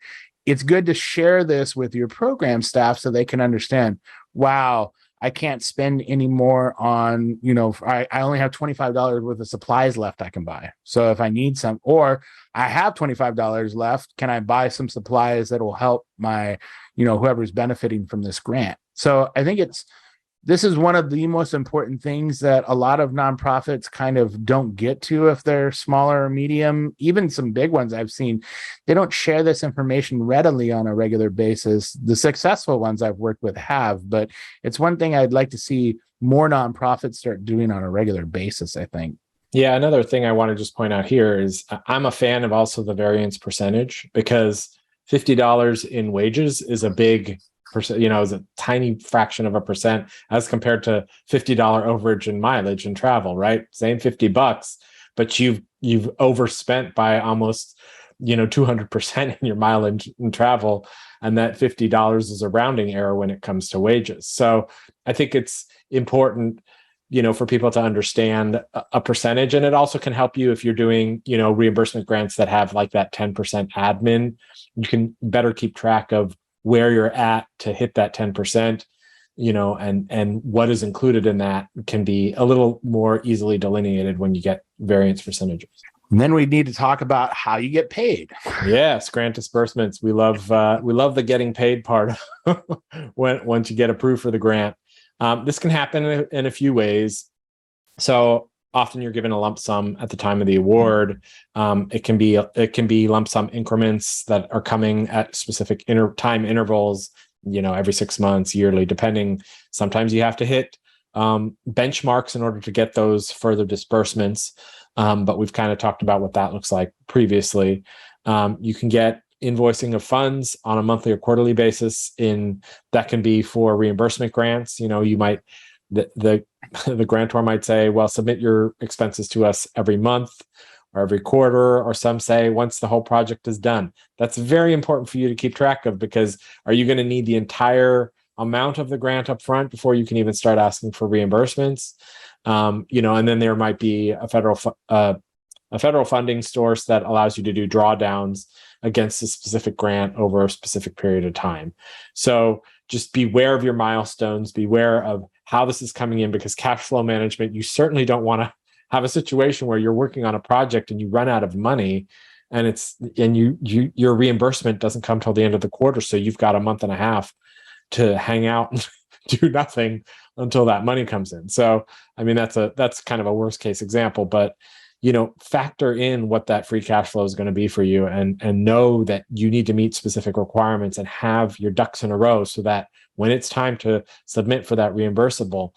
it's good to share this with your program staff so they can understand, wow, I can't spend any more on, I only have $25 worth of supplies left I can buy. So if I need some, or I have $25 left, can I buy some supplies that will help my, whoever's benefiting from this grant? So I think this is one of the most important things that a lot of nonprofits kind of don't get to if they're smaller or medium. Even some big ones I've seen, they don't share this information readily on a regular basis. The successful ones I've worked with have, but it's one thing I'd like to see more nonprofits start doing on a regular basis, I think. Yeah, another thing I want to just point out here is I'm a fan of also the variance percentage, because $50 in wages is a big percent, is a tiny fraction of a percent as compared to $50 overage in mileage and travel, right? Same $50, but you've overspent by almost 200% in your mileage and travel, and that $50 is a rounding error when it comes to wages. So I think it's important for people to understand a percentage, and it also can help you if you're doing reimbursement grants that have like that 10% admin. You can better keep track of where you're at to hit that 10%, and what is included in that can be a little more easily delineated when you get variance percentages. And then we need to talk about how you get paid. Yes, grant disbursements. We love the getting paid part once you get approved for the grant. This can happen in a few ways. So often you're given a lump sum at the time of the award. It can be lump sum increments that are coming at specific time intervals, every 6 months, yearly, depending. Sometimes you have to hit benchmarks in order to get those further disbursements. But we've kind of talked about what that looks like previously. You can get invoicing of funds on a monthly or quarterly basis. That can be for reimbursement grants. You might the grantor might say, well, submit your expenses to us every month or every quarter, or some say once the whole project is done. That's very important for you to keep track of, because are you going to need the entire amount of the grant up front before you can even start asking for reimbursements? And then there might be a federal funding source that allows you to do drawdowns against a specific grant over a specific period of time. So just beware of your milestones, beware of how this is coming in, because cash flow management, you certainly don't want to have a situation where you're working on a project and you run out of money, and your reimbursement doesn't come till the end of the quarter. So you've got a month and a half to hang out and do nothing until that money comes in. So, I mean, that's kind of a worst case example, but factor in what that free cash flow is going to be for you, and know that you need to meet specific requirements and have your ducks in a row so that when it's time to submit for that reimbursable,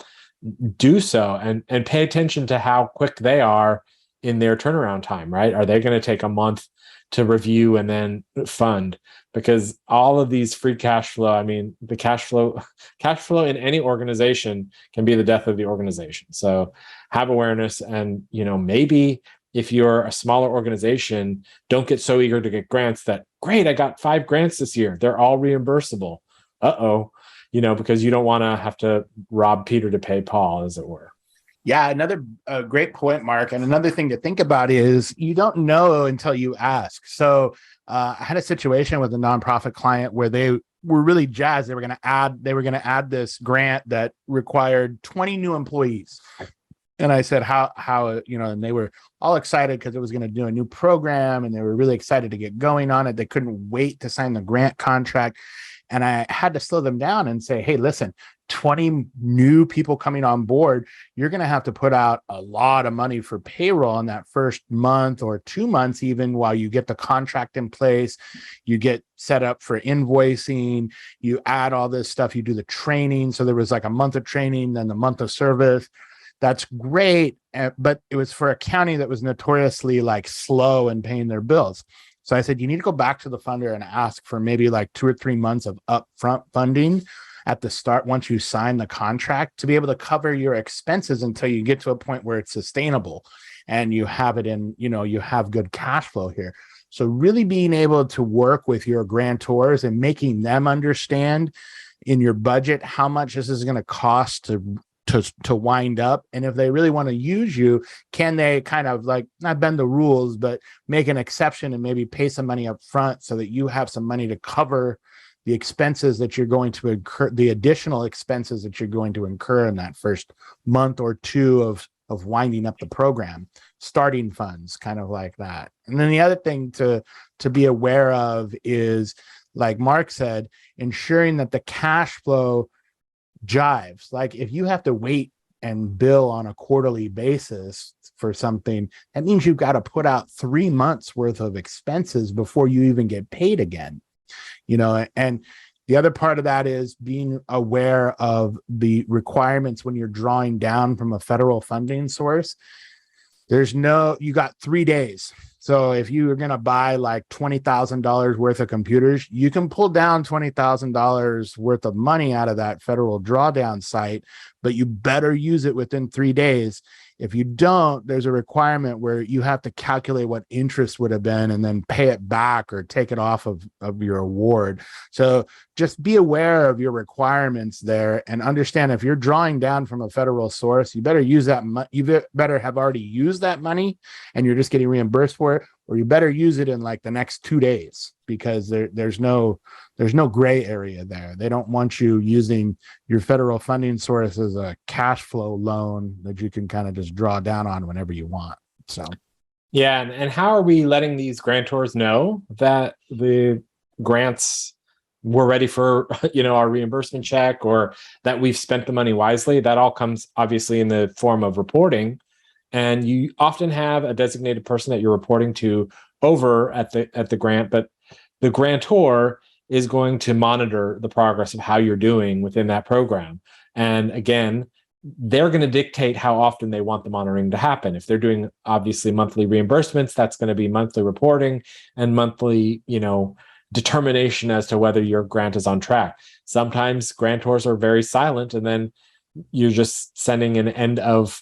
do so, and pay attention to how quick they are in their turnaround time, right? Are they going to take a month to review and then fund? Because all of these free cash flow, I mean, the cash flow in any organization can be the death of the organization. So have awareness, and maybe if you're a smaller organization, don't get so eager to get grants that, great, I got 5 grants this year, they're all reimbursable. Because you don't want to have to rob Peter to pay Paul, as it were. Yeah, another great point, Mark. And another thing to think about is you don't know until you ask. So I had a situation with a nonprofit client where they were really jazzed. They were going to add this grant that required 20 new employees. And I said, how, and they were all excited because it was going to do a new program, and they were really excited to get going on it. They couldn't wait to sign the grant contract. And I had to slow them down and say, hey, listen, 20 new people coming on board, you're going to have to put out a lot of money for payroll in that first month or 2 months, even while you get the contract in place, you get set up for invoicing, you add all this stuff, you do the training. So there was like a month of training, then the month of service. That's great. But it was for a county that was notoriously like slow in paying their bills. So I said, you need to go back to the funder and ask for maybe like 2 or 3 months of upfront funding at the start, once you sign the contract, to be able to cover your expenses until you get to a point where it's sustainable and you have it in, you have good cash flow here. So really being able to work with your grantors and making them understand in your budget how much this is going to cost to wind up. And if they really want to use you, can they kind of like not bend the rules, but make an exception and maybe pay some money up front so that you have some money to cover the expenses that you're going to incur, the additional expenses that you're going to incur in that first month or 2 of winding up the program, starting funds, kind of like that. And then the other thing to be aware of is, like Mark said, ensuring that the cash flow jives. Like if you have to wait and bill on a quarterly basis for something, that means you've got to put out 3 months worth of expenses before you even get paid again. And the other part of that is being aware of the requirements when you're drawing down from a federal funding source. You got 3 days. So if you are going to buy like $20,000 worth of computers, you can pull down $20,000 worth of money out of that federal drawdown site, but you better use it within 3 days. If you don't, there's a requirement where you have to calculate what interest would have been and then pay it back or take it off of your award. So just be aware of your requirements there and understand if you're drawing down from a federal source, you better use that. You better have already used that money and you're just getting reimbursed for it, or you better use it in like the next 2 days, because there's no gray area there. They don't want you using your federal funding source as a cash flow loan that you can kind of just draw down on whenever you want. So, yeah. And how are we letting these grantors know that the grants were ready for, our reimbursement check, or that we've spent the money wisely? That all comes obviously in the form of reporting. And you often have a designated person that you're reporting to over at the grant, but the grantor is going to monitor the progress of how you're doing within that program. And again, they're going to dictate how often they want the monitoring to happen. If they're doing obviously monthly reimbursements, that's going to be monthly reporting and monthly, determination as to whether your grant is on track. Sometimes grantors are very silent, and then you're just sending an end of,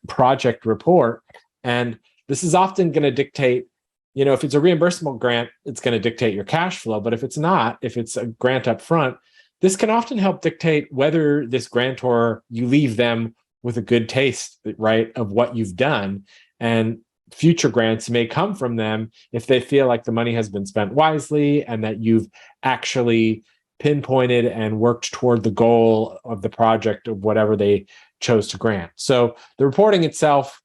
project report. And this is often going to dictate, if it's a reimbursable grant, it's going to dictate your cash flow. But if it's not, if it's a grant up front, this can often help dictate whether this grantor, you leave them with a good taste, right, of what you've done. And future grants may come from them if they feel like the money has been spent wisely and that you've actually pinpointed and worked toward the goal of the project of whatever they chose to grant. So the reporting itself,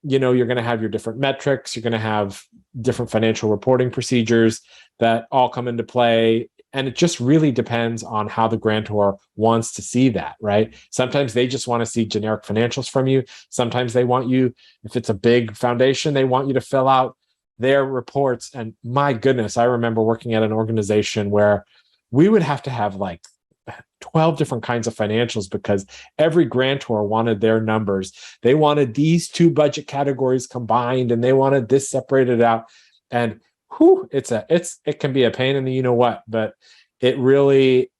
you're going to have your different metrics, you're going to have different financial reporting procedures that all come into play And it just really depends on how the grantor wants to see that, right? Sometimes they just want to see generic financials from you. Sometimes they want you, if it's a big foundation, they want you to fill out their reports. And my goodness, I remember working at an organization where we would have to have like 12 different kinds of financials because every grantor wanted their numbers. They wanted these two budget categories combined and they wanted this separated out. And it can be a pain in the you know what, but it really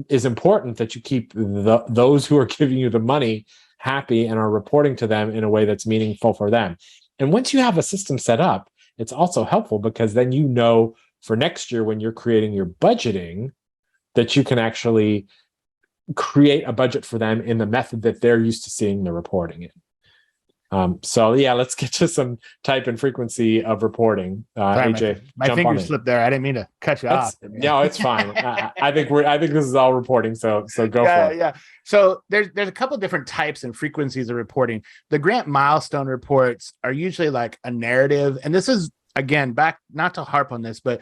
is important that you keep those who are giving you the money happy and are reporting to them in a way that's meaningful for them. And once you have a system set up, it's also helpful because then you know for next year when you're creating your budgeting that you can actually create a budget for them in the method that they're used to seeing the reporting in. So yeah, let's get to some type and frequency of reporting. Sorry, AJ, my finger slipped there. I didn't mean to cut you off. No, it's fine. I think this is all reporting. So go for it. Yeah. So there's a couple of different types and frequencies of reporting. The grant milestone reports are usually like a narrative, and this is again back not to harp on this, but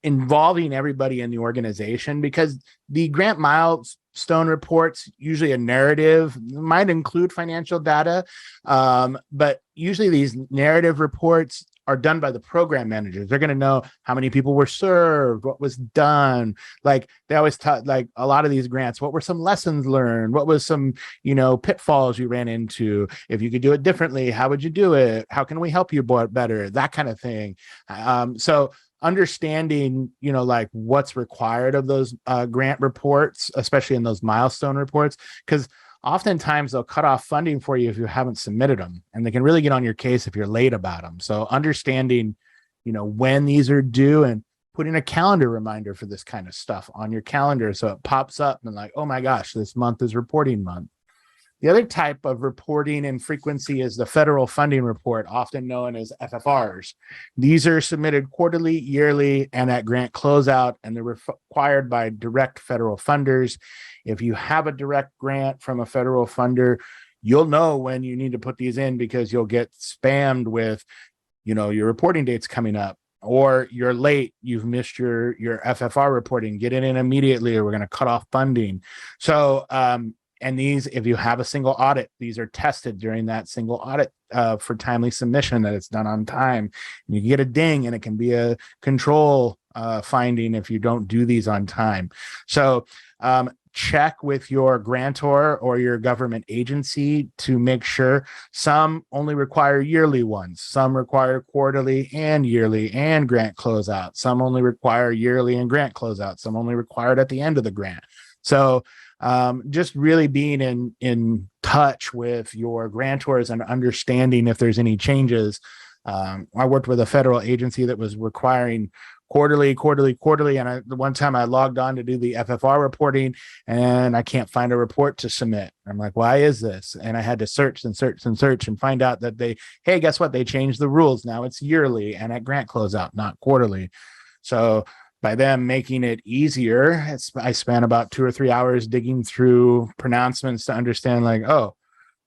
involving everybody in the organization, because the grant milestone reports, usually a narrative, might include financial data, but usually these narrative reports are done by the program managers. They're going to know how many people were served, what was done. Like they always taught, like a lot of these grants, what were some lessons learned? What was some, pitfalls you ran into? If you could do it differently, how would you do it? How can we help you better? That kind of thing. So understanding, like what's required of those grant reports, especially in those milestone reports, because oftentimes they'll cut off funding for you if you haven't submitted them, and they can really get on your case if you're late about them. So understanding, when these are due and putting a calendar reminder for this kind of stuff on your calendar so it pops up and like, oh my gosh, this month is reporting month. The other type of reporting and frequency is the federal funding report, often known as FFRs. These are submitted quarterly, yearly, and at grant closeout, and they're required by direct federal funders. If you have a direct grant from a federal funder, you'll know when you need to put these in because you'll get spammed with, your reporting date's coming up, or you're late, you've missed your FFR reporting, get it in immediately or we're going to cut off funding. So, and these, if you have a single audit, these are tested during that single audit for timely submission, that it's done on time. And you get a ding, and it can be a control finding if you don't do these on time. So check with your grantor or your government agency to make sure. Some only require yearly ones. Some require quarterly and yearly and grant closeout. Some only require yearly and grant closeout. Some only required at the end of the grant. So just really being in touch with your grantors and understanding if there's any changes. I worked with a federal agency that was requiring quarterly. And the one time I logged on to do the FFR reporting and I can't find a report to submit. I'm like, why is this? And I had to search and find out that hey, guess what? They changed the rules. Now it's yearly and at grant closeout, not quarterly. So by them making it easier, I spent about 2 or 3 hours digging through pronouncements to understand, like, oh,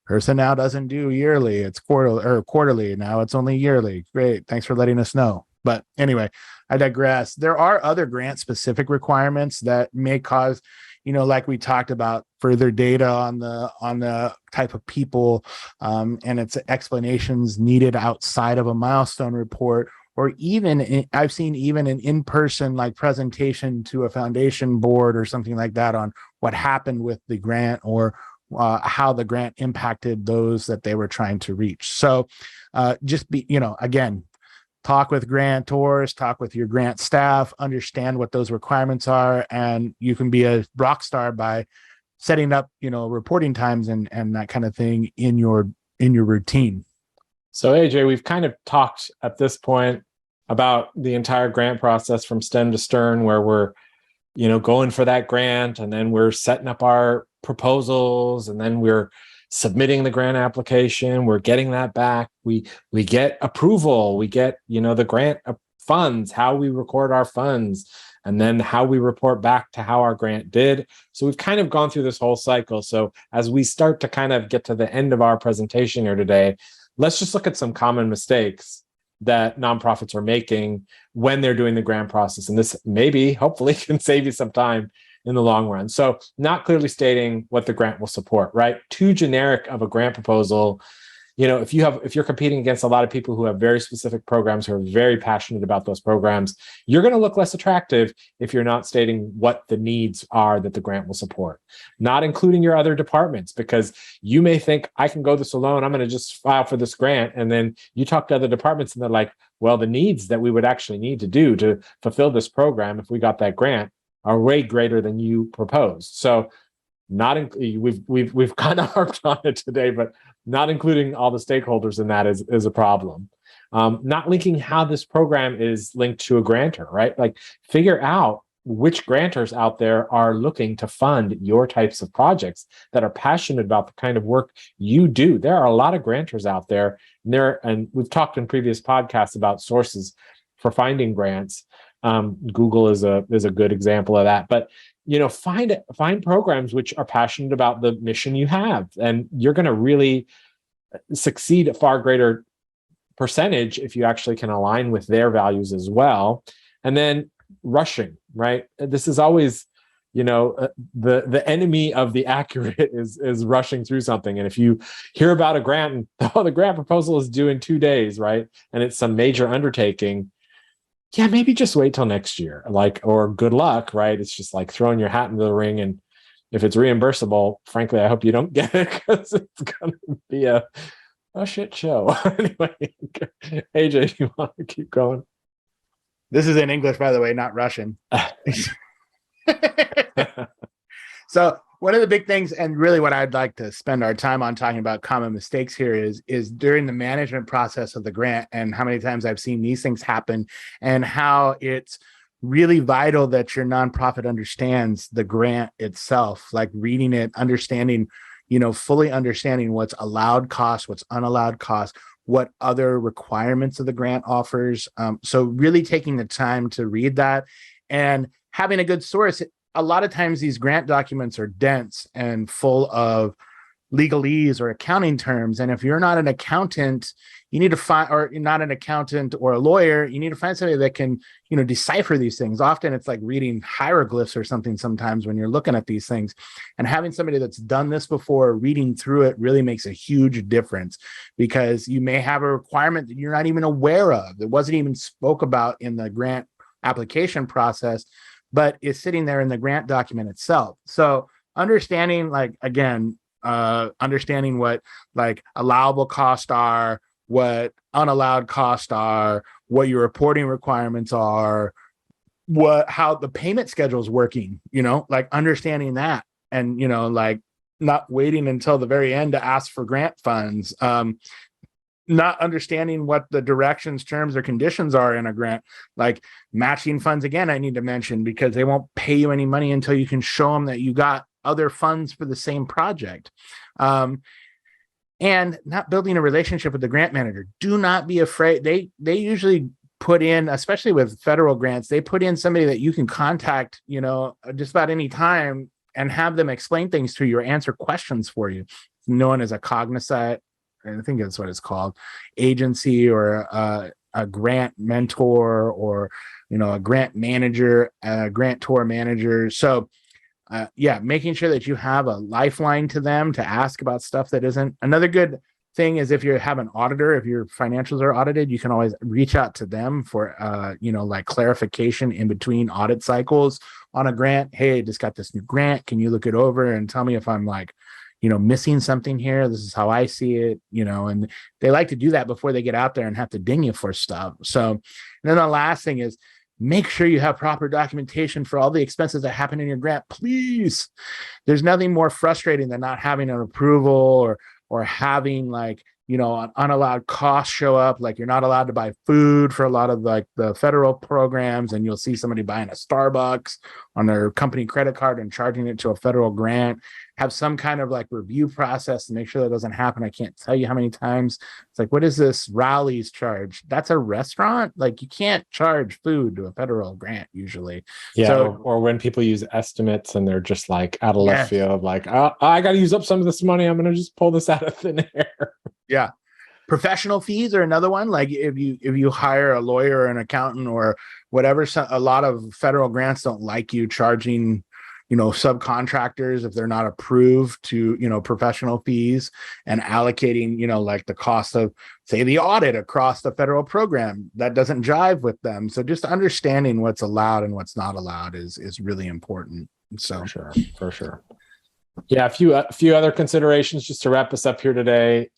person now doesn't do yearly, it's quarterly. Now it's only yearly. Great. Thanks for letting us know. But anyway, I digress. There are other grant specific requirements that may cause, like we talked about, further data on the type of people and its explanations needed outside of a milestone report. Or even I've seen even an in-person like presentation to a foundation board or something like that on what happened with the grant or how the grant impacted those that they were trying to reach. So just be, again, talk with grantors, talk with your grant staff, understand what those requirements are, and you can be a rock star by setting up, reporting times and that kind of thing in your routine. So AJ, we've kind of talked at this point about the entire grant process from stem to stern, where we're, going for that grant, and then we're setting up our proposals, and then we're submitting the grant application, we're getting that back, we get approval, we get, the grant funds, how we record our funds, and then how we report back to how our grant did. So we've kind of gone through this whole cycle. So as we start to kind of get to the end of our presentation here today, let's just look at some common mistakes that nonprofits are making when they're doing the grant process. And this maybe, hopefully, can save you some time in the long run. So not clearly stating what the grant will support, right? Too generic of a grant proposal. If you're competing against a lot of people who have very specific programs, who are very passionate about those programs, you're going to look less attractive if you're not stating what the needs are that the grant will support, not including your other departments, because you may think, I can go this alone, I'm going to just file for this grant. And then you talk to other departments and they're like, well, the needs that we would actually need to do to fulfill this program, if we got that grant, are way greater than you proposed. So we've kind of harped on it today, but not including all the stakeholders in that is a problem. Not linking how this program is linked to a grantor, right? Like, figure out which grantors out there are looking to fund your types of projects that are passionate about the kind of work you do. There are a lot of grantors out there, and we've talked in previous podcasts about sources for finding grants. Google is a good example of that. But find programs which are passionate about the mission you have, and you're going to really succeed a far greater percentage if you actually can align with their values as well. And then rushing, right? This is always, the enemy of the accurate is rushing through something. And if you hear about a grant and the grant proposal is due in 2 days, right, and it's some major undertaking, yeah, maybe just wait till next year, or good luck, right? It's just like throwing your hat into the ring. And if it's reimbursable, frankly, I hope you don't get it, because it's going to be a shit show. Anyway, AJ, you want to keep going? This is in English, by the way, not Russian. So one of the big things, and really what I'd like to spend our time on talking about common mistakes here, is during the management process of the grant, and how many times I've seen these things happen, and how it's really vital that your nonprofit understands the grant itself, like reading it, understanding, fully understanding what's allowed cost, what's unallowed cost, what other requirements of the grant offers. So really taking the time to read that and having a good source. A lot of times these grant documents are dense and full of legalese or accounting terms. And if you're not an accountant, you need to find, or you're not an accountant or a lawyer, you need to find somebody that can, decipher these things. Often it's like reading hieroglyphs or something sometimes when you're looking at these things. And having somebody that's done this before, reading through it, really makes a huge difference, because you may have a requirement that you're not even aware of, that wasn't even spoke about in the grant application process, but is sitting there in the grant document itself. So understanding, understanding what allowable costs are, what unallowed costs are, what your reporting requirements are, how the payment schedule is working, understanding that, and, not waiting until the very end to ask for grant funds, not understanding what the directions, terms, or conditions are in a grant, like matching funds. Again, I need to mention, because they won't pay you any money until you can show them that you got other funds for the same project. And not building a relationship with the grant manager. Do not be afraid. They usually put in, especially with federal grants, they put in somebody that you can contact, just about any time, and have them explain things to you or answer questions for you. It's known as a cognizant, I think that's what it's called, agency, or a grant mentor, or a grant manager, a grantor manager. So making sure that you have a lifeline to them to ask about stuff that isn't. Another good thing is, if you have an auditor, if your financials are audited, you can always reach out to them for clarification in between audit cycles on a grant. Hey, I just got this new grant, can you look it over and tell me if I'm missing something here? This is how I see it, and they like to do that before they get out there and have to ding you for stuff. So, and then the last thing is, make sure you have proper documentation for all the expenses that happen in your grant, please. There's nothing more frustrating than not having an approval, or having an unallowed cost show up. Like, you're not allowed to buy food for a lot of the federal programs, and you'll see somebody buying a Starbucks on their company credit card and charging it to a federal grant. Have some kind of review process to make sure that doesn't happen. I can't tell you how many times it's like, what is this Rowley's charge? That's a restaurant. You can't charge food to a federal grant usually. Yeah. So, or when people use estimates and they're just out of left field, I got to use up some of this money, I'm going to just pull this out of thin air. Yeah. Professional fees are another one. Like if you hire a lawyer or an accountant or whatever, a lot of federal grants don't like you charging, subcontractors if they're not approved to, professional fees, and allocating, like the cost of, say, the audit across the federal program. That doesn't jive with them. So just understanding what's allowed and what's not allowed is really important. So for sure. Yeah, a few other considerations just to wrap us up here today.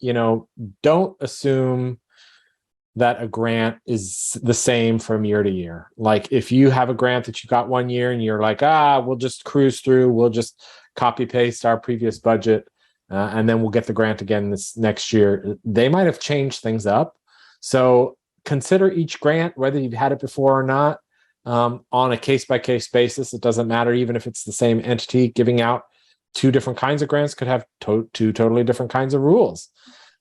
Don't assume that a grant is the same from year to year. Like if you have a grant that you got one year and you're like, we'll just cruise through, we'll just copy paste our previous budget, and then we'll get the grant again this next year. They might have changed things up. So consider each grant, whether you've had it before or not, on a case-by-case basis. It doesn't matter, even if it's the same entity giving out two different kinds of grants could have two totally different kinds of rules.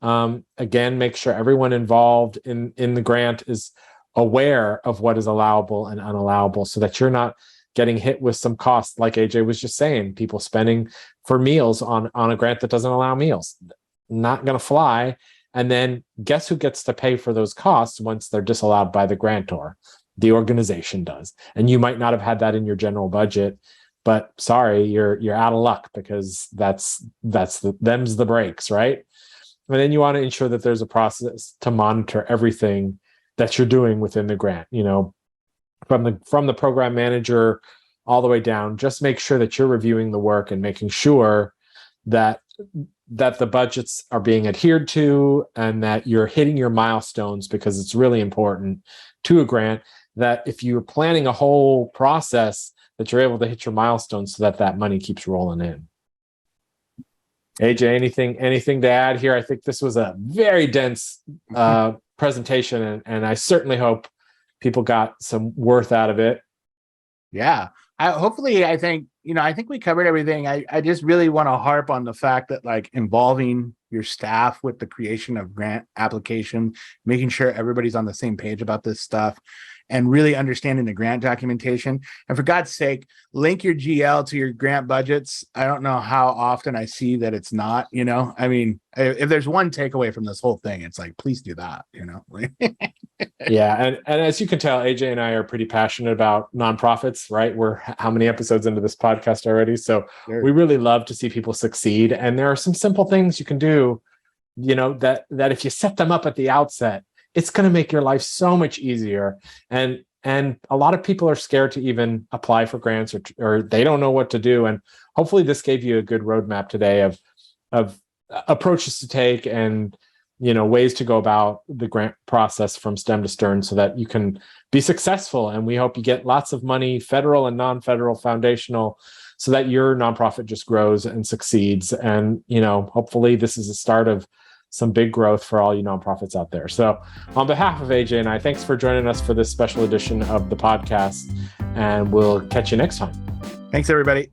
Again, make sure everyone involved in the grant is aware of what is allowable and unallowable, so that you're not getting hit with some costs. Like AJ was just saying, people spending for meals on a grant that doesn't allow meals, not going to fly. And then guess who gets to pay for those costs once they're disallowed by the grantor? The organization does. And you might not have had that in your general budget, but sorry, you're out of luck, because them's the breaks, right? And then you want to ensure that there's a process to monitor everything that you're doing within the grant, from the program manager all the way down. Just make sure that you're reviewing the work and making sure that the budgets are being adhered to and that you're hitting your milestones, because it's really important to a grant that if you're planning a whole process, that you're able to hit your milestones so that money keeps rolling in. AJ, anything to add here? I think this was a very dense presentation, and I certainly hope people got some worth out of it. Yeah. I think we covered everything. I just really want to harp on the fact that, like, involving your staff with the creation of grant application, making sure everybody's on the same page about this stuff, and really understanding the grant documentation. And for God's sake, link your GL to your grant budgets. I don't know how often I see that it's not, I mean, if there's one takeaway from this whole thing, it's like, please do that, Yeah. And as you can tell, AJ and I are pretty passionate about nonprofits, right? We're how many episodes into this podcast already? So Sure. We really love to see people succeed. And there are some simple things you can do, that if you set them up at the outset, it's going to make your life so much easier. And a lot of people are scared to even apply for grants, or they don't know what to do. And hopefully this gave you a good roadmap today of approaches to take and, ways to go about the grant process from stem to stern, so that you can be successful. And we hope you get lots of money, federal and non-federal, foundational, so that your nonprofit just grows and succeeds. And, hopefully this is the start of some big growth for all you nonprofits out there. So on behalf of AJ and I, thanks for joining us for this special edition of the podcast, and we'll catch you next time. Thanks, everybody.